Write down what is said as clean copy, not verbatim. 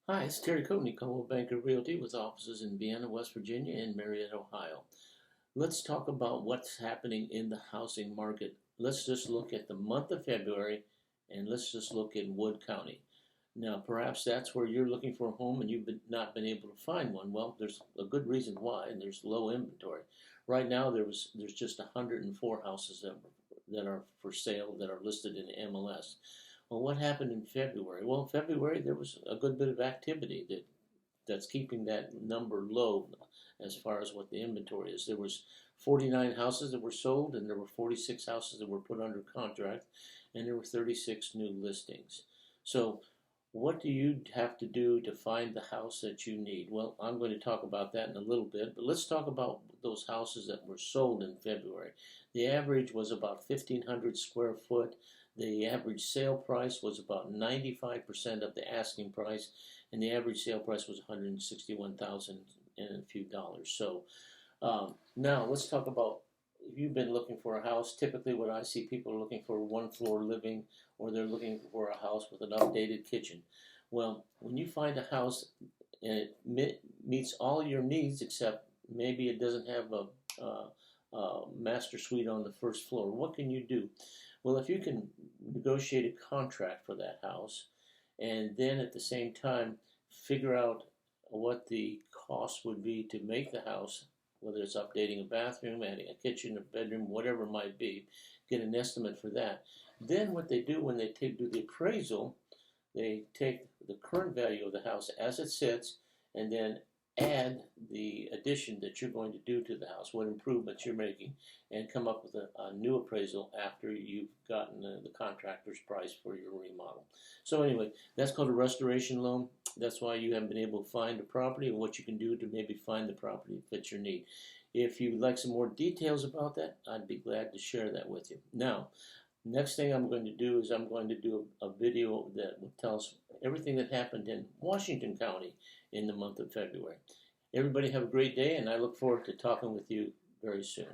Hi, it's Terry Coatney, Coldwell Banker Realty with offices in Vienna, West Virginia and Marietta, Ohio. Let's talk about what's happening in the housing market. Let's just look at the month of February and let's just look at Wood County. Now, perhaps that's where you're looking for a home and not been able to find one. Well, there's a good reason why, and there's low inventory. Right now, there's just 104 houses that are for sale that are listed in MLS. Well, what happened in February? Well, in February there was a good bit of activity that's keeping that number low as far as what the inventory is. There was 49 houses that were sold, and there were 46 houses that were put under contract, and there were 36 new listings. So what do you have to do to find the house that you need? Well, I'm going to talk about that in a little bit, but let's talk about those houses that were sold in February. The average was about 1,500 square foot. The average sale price was about 95% of the asking price, and the average sale price was 161,000 and a few dollars. So now let's talk about if you've been looking for a house. Typically, what I see, people are looking for one floor living, or they're looking for a house with an updated kitchen. Well, when you find a house and it meets all your needs, except maybe it doesn't have a master suite on the first floor, what can you do? Well, if you can negotiate a contract for that house, and then at the same time figure out what the cost would be to make the house, whether it's updating a bathroom, adding a kitchen, a bedroom, whatever it might be, get an estimate for that. Then what they do when they do the appraisal, they take the current value of the house as it sits and then add the addition that you're going to do to the house, what improvements you're making, and come up with a new appraisal after you've gotten the contractor's price for your remodel. So anyway, that's called a restoration loan. That's why you haven't been able to find a property and what you can do to maybe find the property that fits your need. If you'd like some more details about that, I'd be glad to share that with you. Now, next thing I'm going to do is I'm going to do a video that will tell us everything that happened in Washington County in the month of February. Everybody have a great day, and I look forward to talking with you very soon.